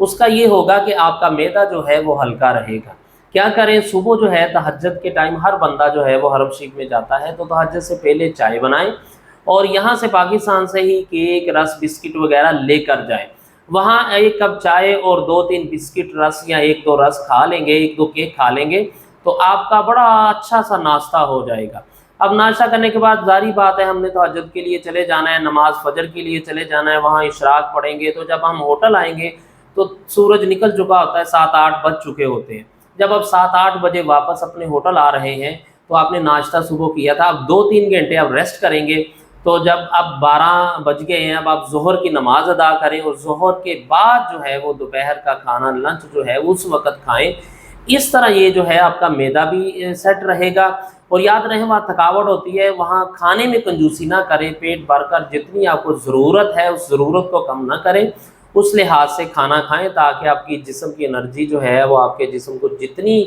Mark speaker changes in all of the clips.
Speaker 1: اس کا یہ ہوگا کہ آپ کا معدہ جو ہے وہ ہلکا رہے گا۔ کیا کریں، صبح جو ہے تہجد کے ٹائم ہر بندہ جو ہے وہ حرم شریف میں جاتا ہے تو تہجد سے پہلے چائے بنائیں اور یہاں سے پاکستان سے ہی کیک، رس، بسکٹ وغیرہ لے کر جائیں۔ وہاں ایک کپ چائے اور 2-3 بسکٹ، رس یا 1-2 رس کھا لیں گے، 1-2 کیک کھا لیں گے تو آپ کا بڑا اچھا سا ناشتہ ہو جائے گا۔ اب ناشتہ کرنے کے بعد ظاہری بات ہے ہم نے تہجد کے لیے چلے جانا ہے، نماز فجر کے لیے چلے جانا ہے، وہاں اشراق پڑھیں گے تو جب ہم ہوٹل آئیں گے تو سورج نکل چکا ہوتا ہے، 7-8 بج چکے ہوتے ہیں۔ جب اب 7-8 بجے واپس اپنے ہوٹل آ رہے ہیں تو آپ نے ناشتہ صبح کیا تھا، اب 2-3 گھنٹے آپ ریسٹ کریں گے تو جب اب 12 بج گئے ہیں اب آپ ظہر کی نماز ادا کریں اور ظہر کے بعد جو ہے وہ دوپہر کا کھانا لنچ جو ہے اس وقت کھائیں۔ اس طرح یہ جو ہے آپ کا معدہ بھی سیٹ رہے گا۔ اور یاد رہے وہاں تھکاوٹ ہوتی ہے، وہاں کھانے میں کنجوسی نہ کریں، پیٹ بھر کر جتنی آپ کو ضرورت ہے اس ضرورت کو کم نہ کریں، اس لحاظ سے کھانا کھائیں تاکہ آپ کی جسم کی انرجی جو ہے وہ آپ کے جسم کو جتنی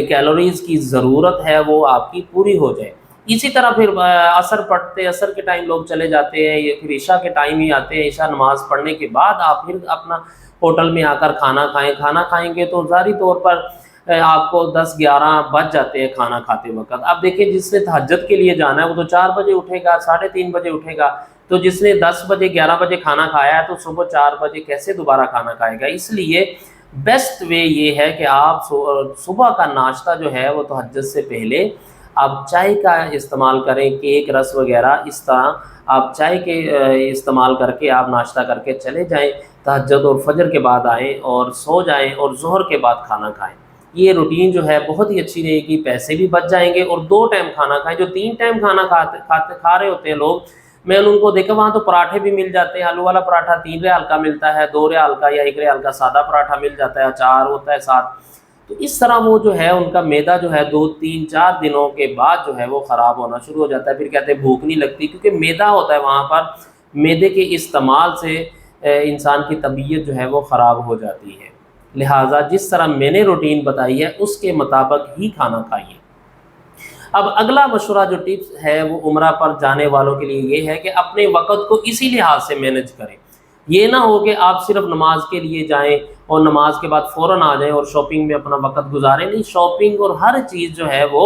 Speaker 1: کیلوریز کی ضرورت ہے وہ آپ کی پوری ہو جائے۔ اسی طرح پھر عصر پڑھتے، عصر کے ٹائم لوگ چلے جاتے ہیں یا پھر عشاء کے ٹائم ہی آتے ہیں، عشاء نماز پڑھنے کے بعد آپ پھر اپنا ہوٹل میں آ کر کھانا کھائیں۔ کھانا کھائیں گے تو ظاہری طور پر آپ کو 10-11 بج جاتے ہیں کھانا کھاتے وقت۔ اب دیکھیں جس نے تہجد کے لیے جانا ہے وہ تو 4 بجے اٹھے گا، 3:30 بجے اٹھے گا، تو جس نے 10 بجے 11 بجے کھانا کھایا ہے تو صبح 4 بجے کیسے دوبارہ کھانا کھائے گا؟ اس لیے بیسٹ وے یہ ہے کہ آپ صبح کا ناشتہ جو ہے وہ تہجد سے پہلے آپ چائے کا استعمال کریں، کیک، رس وغیرہ، اس طرح آپ چائے کے استعمال کر کے آپ ناشتہ کر کے چلے جائیں، تہجد اور فجر کے بعد آئیں اور سو جائیں اور ظہر کے بعد کھانا کھائیں۔ یہ روٹین جو ہے بہت ہی اچھی رہے گی، پیسے بھی بچ جائیں گے اور 2 ٹائم کھانا کھائیں۔ جو 3 ٹائم کھانا کھا رہے ہوتے ہیں لوگ، میں نے ان کو دیکھا وہاں تو پراٹھے بھی مل جاتے ہیں، آلو والا پراٹھا 3 ریال کا ملتا ہے، 2 ریال کا یا 1 ریال کا سادہ پراٹھا مل جاتا ہے، اچار ہوتا ہے ساتھ۔ تو اس طرح وہ جو ہے ان کا معدہ جو ہے 2-3-4 دنوں کے بعد جو ہے وہ خراب ہونا شروع ہو جاتا ہے، پھر کہتے ہیں بھوک نہیں لگتی، کیونکہ معدہ ہوتا ہے وہاں پر، معدے کے استعمال سے انسان کی طبیعت جو ہے وہ خراب ہو جاتی ہے۔ لہٰذا جس طرح میں نے روٹین بتائی ہے اس کے مطابق ہی کھانا کھائیے۔ اب اگلا مشورہ جو ٹپس ہے وہ عمرہ پر جانے والوں کے لیے یہ ہے کہ اپنے وقت کو اسی لحاظ سے مینج کریں۔ یہ نہ ہو کہ آپ صرف نماز کے لیے جائیں اور نماز کے بعد فوراً آ جائیں اور شاپنگ میں اپنا وقت گزاریں۔ نہیں، شاپنگ اور ہر چیز جو ہے وہ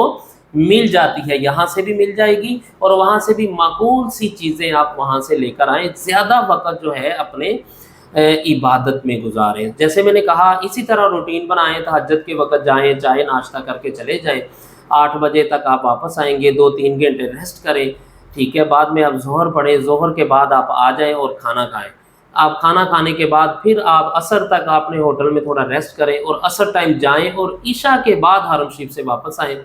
Speaker 1: مل جاتی ہے، یہاں سے بھی مل جائے گی اور وہاں سے بھی معقول سی چیزیں آپ وہاں سے لے کر آئیں۔ زیادہ وقت جو ہے اپنے عبادت میں گزاریں، جیسے میں نے کہا اسی طرح روٹین بنائیں، تہجد کے وقت جائیں، چائے ناشتہ کر کے چلے جائیں، 8 بجے تک آپ واپس آئیں گے، 2-3 گھنٹے ریسٹ کریں، ٹھیک ہے، بعد میں آپ ظہر پڑھیں، ظہر کے بعد آپ آ جائیں اور کھانا کھائیں۔ آپ کھانا کھانے کے بعد پھر آپ عصر تک اپنے ہوٹل میں تھوڑا ریسٹ کریں اور عصر ٹائم جائیں اور عشاء کے بعد حرم شریف سے واپس آئیں۔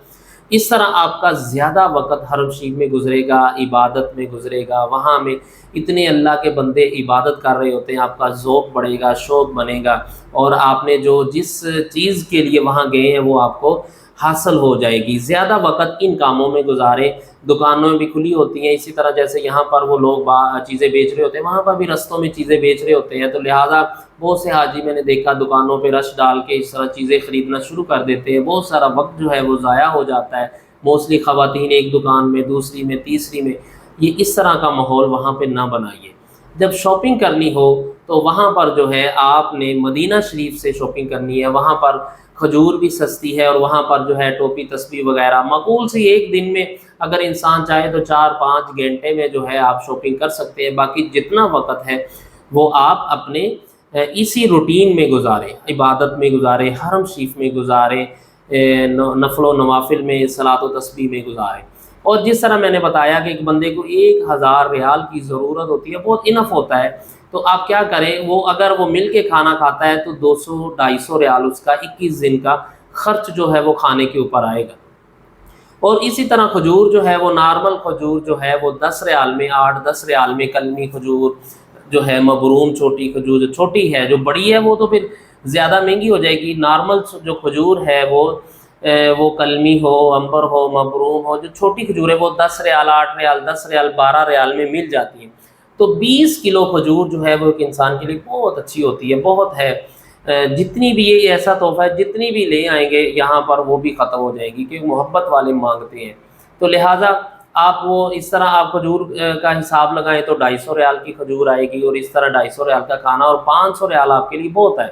Speaker 1: اس طرح آپ کا زیادہ وقت حرم شریف میں گزرے گا، عبادت میں گزرے گا، وہاں میں اتنے اللہ کے بندے عبادت کر رہے ہوتے ہیں، آپ کا ذوق بڑھے گا، شوق بنے گا اور آپ نے جو جس چیز کے لیے وہاں گئے ہیں وہ آپ کو حاصل ہو جائے گی۔ زیادہ وقت ان کاموں میں گزاریں، دکانوں بھی کھلی ہوتی ہیں، اسی طرح جیسے یہاں پر وہ لوگ چیزیں بیچ رہے ہوتے ہیں وہاں پر بھی رستوں میں چیزیں بیچ رہے ہوتے ہیں، تو لہٰذا بہت سے حاجی میں نے دیکھا دکانوں پہ رش ڈال کے اس طرح چیزیں خریدنا شروع کر دیتے ہیں، بہت سارا وقت جو ہے وہ ضائع ہو جاتا ہے۔ موسٹلی خواتین ایک دکان میں، دوسری میں، تیسری میں، یہ اس طرح کا ماحول وہاں پہ نہ بنائیے۔ جب شاپنگ کرنی ہو تو وہاں پر جو ہے آپ نے مدینہ شریف سے شاپنگ کرنی ہے، وہاں پر کھجور بھی سستی ہے اور وہاں پر جو ہے ٹوپی تسبیح وغیرہ معقول سی ایک دن میں اگر انسان چاہے تو 4-5 گھنٹے میں جو ہے آپ شاپنگ کر سکتے ہیں۔ باقی جتنا وقت ہے وہ آپ اپنے اسی روٹین میں گزاریں، عبادت میں گزاریں، حرم شریف میں گزاریں، نفل و نوافل میں، صلاۃ و تسبیح میں گزاریں۔ اور جس طرح میں نے بتایا کہ ایک بندے کو 1000 ریال کی ضرورت ہوتی ہے، بہت انف ہوتا ہے، تو آپ کیا کریں، وہ اگر وہ مل کے کھانا کھاتا ہے تو 200-250 ریال اس کا 21 دن کا خرچ جو ہے وہ کھانے کے اوپر آئے گا۔ اور اسی طرح کھجور جو ہے وہ نارمل کھجور جو ہے وہ 10 ریال میں، 8-10 ریال میں کلمی کھجور جو ہے، مبروم چھوٹی کھجور جو چھوٹی ہے، جو بڑی ہے وہ تو پھر زیادہ مہنگی ہو جائے گی۔ نارمل جو کھجور ہے وہ کلمی ہو، امبر ہو، مبروم ہو، جو چھوٹی کھجور ہے وہ 10 ریال، 8 ریال، 10 ریال، 12 ریال میں مل جاتی ہیں۔ تو 20 کلو کھجور جو ہے وہ ایک انسان کے لیے بہت اچھی ہوتی ہے، بہت ہے۔ جتنی بھی یہ ایسا تحفہ ہے، جتنی بھی لے آئیں گے یہاں پر وہ بھی ختم ہو جائے گی، کیونکہ محبت والے مانگتے ہیں۔ تو لہٰذا آپ وہ اس طرح آپ کھجور کا حساب لگائیں تو 250 ریال کی کھجور آئے گی، اور اس طرح 250 ریال کا کھانا اور 500 ریال آپ کے لیے بہت ہے۔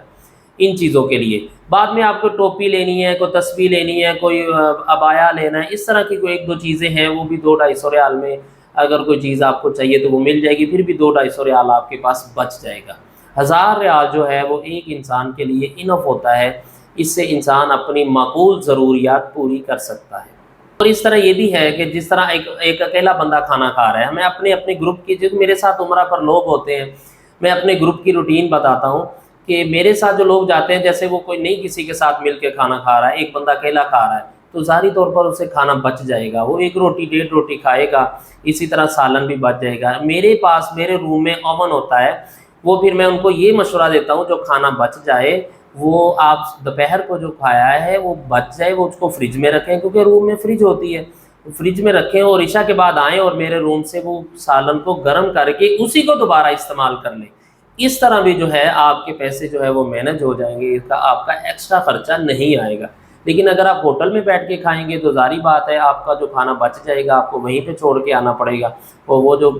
Speaker 1: ان چیزوں کے لیے۔ بعد میں آپ کو ٹوپی لینی ہے، کوئی تسبیح لینی ہے، کوئی عبایا لینا ہے، اس طرح کی کوئی ایک دو چیزیں ہیں، وہ بھی 200-250 ریال میں اگر کوئی چیز آپ کو چاہیے تو وہ مل جائے گی، پھر بھی 200-250 ریال آپ کے پاس بچ جائے گا۔ 1000 ریال جو ہے وہ ایک انسان کے لیے انف ہوتا ہے، اس سے انسان اپنی معقول ضروریات پوری کر سکتا ہے۔ اور اس طرح یہ بھی ہے کہ جس طرح ایک اکیلا بندہ کھانا کھا رہا ہے، میں اپنے گروپ کی، جو میرے ساتھ عمرہ پر لوگ ہوتے ہیں، میں اپنے گروپ کی روٹین بتاتا ہوں کہ میرے ساتھ جو لوگ جاتے ہیں، جیسے وہ کوئی نہیں کسی کے ساتھ مل کے کھانا کھا رہا ہے، ایک بندہ اکیلا کھا رہا ہے تو ظاہری طور پر اسے کھانا بچ جائے گا، وہ 1 روٹی 1.5 روٹی کھائے گا، اسی طرح سالن بھی بچ جائے گا۔ میرے پاس میرے روم میں اوون ہوتا ہے، وہ پھر میں ان کو یہ مشورہ دیتا ہوں جو کھانا بچ جائے وہ آپ دوپہر کو جو کھایا ہے وہ بچ جائے وہ اس کو فریج میں رکھیں، کیونکہ روم میں فریج ہوتی ہے، فریج میں رکھیں اور عشاء کے بعد آئیں اور میرے روم سے وہ سالن کو گرم کر کے اسی کو دوبارہ استعمال کر لیں۔ اس طرح بھی جو ہے آپ کے پیسے جو ہے وہ مینج ہو جائیں گے، اس کا آپ کا ایکسٹرا خرچہ نہیں آئے گا۔ لیکن اگر آپ ہوٹل میں بیٹھ کے کھائیں گے تو ظاہری بات ہے آپ کا جو کھانا بچ جائے گا آپ کو وہیں پہ چھوڑ کے آنا پڑے گا، اور وہ جو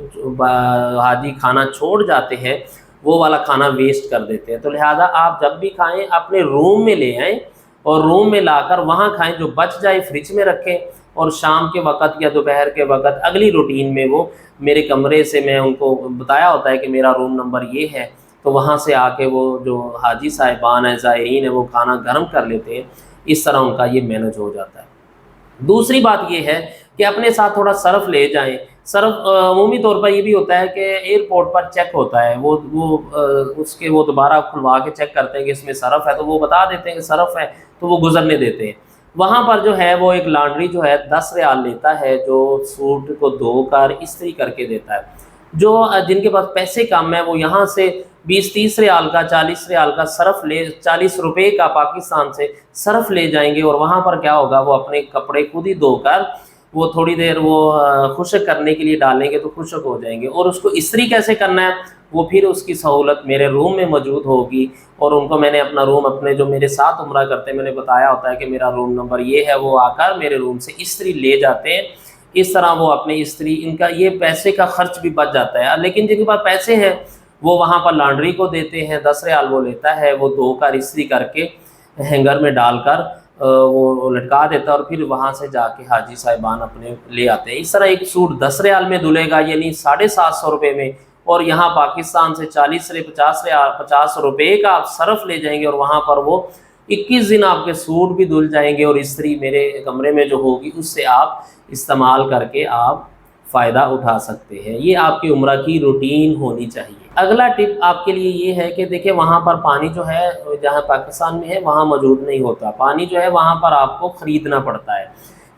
Speaker 1: حاجی کھانا چھوڑ جاتے ہیں وہ والا کھانا ویسٹ کر دیتے ہیں۔ تو لہٰذا آپ جب بھی کھائیں اپنے روم میں لے آئیں اور روم میں لا کر وہاں کھائیں، جو بچ جائے فریج میں رکھیں، اور شام کے وقت یا دوپہر کے وقت اگلی روٹین میں وہ میرے کمرے سے، میں ان کو بتایا ہوتا ہے کہ میرا روم نمبر یہ ہے، تو وہاں سے آ کے وہ جو حاجی صاحبان ہیں، زائرین ہیں، وہ کھانا گرم کر لیتے ہیں۔ اس طرح ان کا یہ مینج ہو جاتا ہے۔ دوسری بات یہ ہے کہ اپنے ساتھ تھوڑا سرف لے جائیں۔ سرف عمومی طور پر یہ بھی ہوتا ہے کہ ایئرپورٹ پر چیک ہوتا ہے، اس کے وہ دوبارہ کھلوا کے چیک کرتے ہیں کہ اس میں سرف ہے، تو وہ بتا دیتے ہیں کہ سرف ہے تو وہ گزرنے دیتے ہیں۔ وہاں پر جو ہے وہ ایک لانڈری جو ہے 10 ریال لیتا ہے، جو سوٹ کو دھو کر استری کر کے دیتا ہے۔ جو جن کے پاس پیسے کم ہیں وہ یہاں سے 20-30 ریال کا، 40 ریال کا صرف 40 روپے کا پاکستان سے صرف لے جائیں گے، اور وہاں پر کیا ہوگا، وہ اپنے کپڑے خود ہی دھو کر وہ تھوڑی دیر وہ خشک کرنے کے لیے ڈالیں گے تو خشک ہو جائیں گے، اور اس کو استری کیسے کرنا ہے وہ پھر اس کی سہولت میرے روم میں موجود ہوگی، اور ان کو میں نے اپنا روم، اپنے جو میرے ساتھ عمرہ کرتے ہیں، میں نے بتایا ہوتا ہے کہ میرا روم نمبر یہ ہے، وہ آ کر میرے روم سے استری لے جاتے ہیں۔ اس طرح وہ اپنی استری، ان کا یہ پیسے کا خرچ بھی بچ جاتا ہے۔ لیکن جن کے پاس پیسے ہیں وہ وہاں پر لانڈری کو دیتے ہیں، 10 ریال وہ لیتا ہے، وہ دھو کر استری کر کے ہینگر میں ڈال کر وہ لٹکا دیتا ہے، اور پھر وہاں سے جا کے حاجی صاحبان اپنے لے آتے ہیں۔ اس طرح ایک سوٹ 10 ریال میں دھلے گا، یعنی 750 روپے میں، اور یہاں پاکستان سے 50 روپے کا آپ صرف لے جائیں گے، اور وہاں پر وہ 21 دن آپ کے سوٹ بھی دھل جائیں گے، اور استری میرے کمرے میں جو ہوگی اس سے آپ استعمال کر کے آپ فائدہ اٹھا سکتے ہیں۔ یہ آپ کی عمرہ کی روٹین ہونی چاہیے۔ اگلا ٹپ آپ کے لیے یہ ہے کہ دیکھیں وہاں پر پانی جو ہے جہاں پاکستان میں ہے وہاں موجود نہیں ہوتا، پانی جو ہے وہاں پر آپ کو خریدنا پڑتا ہے۔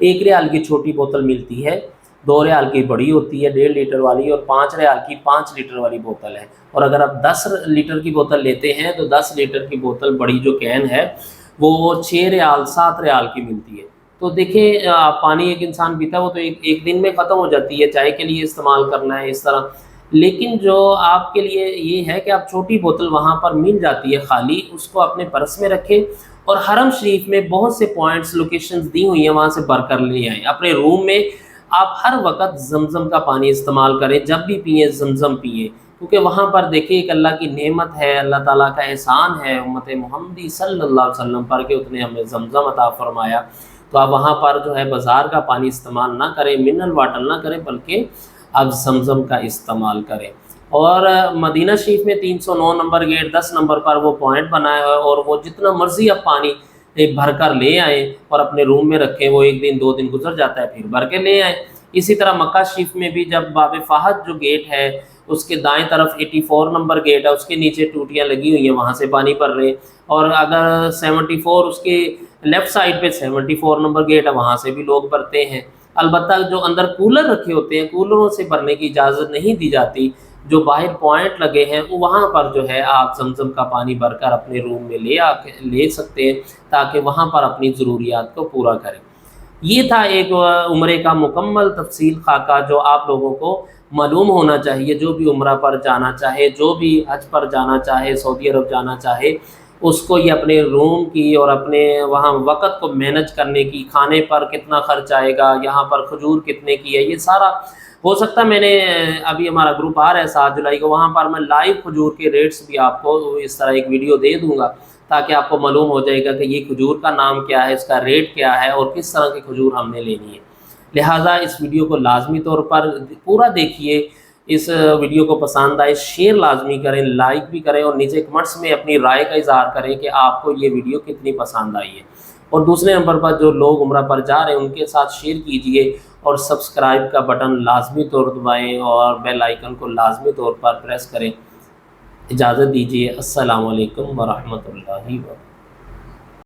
Speaker 1: 1 ریال کی چھوٹی بوتل ملتی ہے، 2 ریال کی بڑی ہوتی ہے 1.5 لیٹر والی، اور 5 ریال کی 5 لیٹر والی بوتل ہے۔ اور اگر آپ 10 لیٹر کی بوتل لیتے ہیں تو 10 لیٹر کی بوتل بڑی جو کین ہے وہ 6 ریال 7 ریال کی ملتی ہے۔ تو دیکھیں پانی ایک انسان پیتا ہے وہ تو ایک دن میں ختم ہو جاتی ہے، چائے کے لیے استعمال کرنا ہے اس طرح۔ لیکن جو آپ کے لیے یہ ہے کہ آپ چھوٹی بوتل وہاں پر مل جاتی ہے خالی، اس کو اپنے پرس میں رکھیں، اور حرم شریف میں بہت سے پوائنٹس لوکیشنز دی ہوئی ہیں، وہاں سے بھر کر لے آئیں۔ اپنے روم میں آپ ہر وقت زمزم کا پانی استعمال کریں، جب بھی پئیں زمزم پئیں، کیونکہ وہاں پر دیکھیں ایک اللہ کی نعمت ہے، اللہ تعالیٰ کا احسان ہے امت محمدی صلی اللہ علیہ وسلم پر کہ اس نے ہمیں زمزم عطا فرمایا۔ تو آپ وہاں پر جو ہے بازار کا پانی استعمال نہ کریں، منرل واٹر نہ کریں، بلکہ آپ زمزم کا استعمال کریں۔ اور مدینہ شریف میں 309 نمبر گیٹ 10 نمبر پر وہ پوائنٹ بنایا ہے، اور وہ جتنا مرضی آپ پانی بھر کر لے آئیں اور اپنے روم میں رکھیں، وہ 1 دن 2 دن گزر جاتا ہے پھر بھر کے لے آئیں۔ اسی طرح مکہ شریف میں بھی جب باب فہد جو گیٹ ہے اس کے دائیں طرف 84 نمبر گیٹ ہے، اس کے نیچے ٹوٹیاں لگی ہوئی ہیں، وہاں سے پانی بھر رہے ہیں، اور اگر 74 اس کے لیفٹ سائڈ پہ 74 نمبر گیٹ ہے، وہاں سے بھی لوگ بھرتے ہیں۔ البتہ جو اندر کولر رکھے ہوتے ہیں کولروں سے بھرنے کی اجازت نہیں دی جاتی، جو باہر پوائنٹ لگے ہیں وہاں پر جو ہے آپ زمزم کا پانی بھر کر اپنے روم میں لے سکتے ہیں، تاکہ وہاں پر اپنی ضروریات کو پورا کریں۔ یہ تھا ایک عمرے کا مکمل تفصیل خاکہ جو آپ لوگوں کو معلوم ہونا چاہیے، جو بھی عمرہ پر جانا چاہے، جو بھی حج پر جانا چاہے، سعودی عرب جانا چاہے، اس کو یہ اپنے روم کی اور اپنے وہاں وقت کو مینج کرنے کی، کھانے پر کتنا خرچ آئے گا، یہاں پر کھجور کتنے کی ہے، یہ سارا ہو سکتا ہے۔ میں نے ابھی ہمارا گروپ آ رہا ہے 7 جولائی کو، وہاں پر میں لائیو کھجور کے ریٹس بھی آپ کو اس طرح ایک ویڈیو دے دوں گا، تاکہ آپ کو معلوم ہو جائے گا کہ یہ کھجور کا نام کیا ہے، اس کا ریٹ کیا ہے اور کس طرح کی کھجور ہم نے لینی ہے۔ لہٰذا اس ویڈیو کو لازمی طور پر پورا دیکھیے، اس ویڈیو کو پسند آئے شیئر لازمی کریں، لائک بھی کریں اور نیچے کمنٹس میں اپنی رائے کا اظہار کریں کہ آپ کو یہ ویڈیو کتنی پسند آئی ہے۔ اور دوسرے نمبر پر جو لوگ عمرہ پر جا رہے ہیں ان کے ساتھ شیئر کیجئے اور سبسکرائب کا بٹن لازمی طور دبائیں اور بیل آئیکن کو لازمی طور پر پریس کریں۔ اجازت دیجیے، السلام علیکم ورحمۃ اللہ وبرکاتہ۔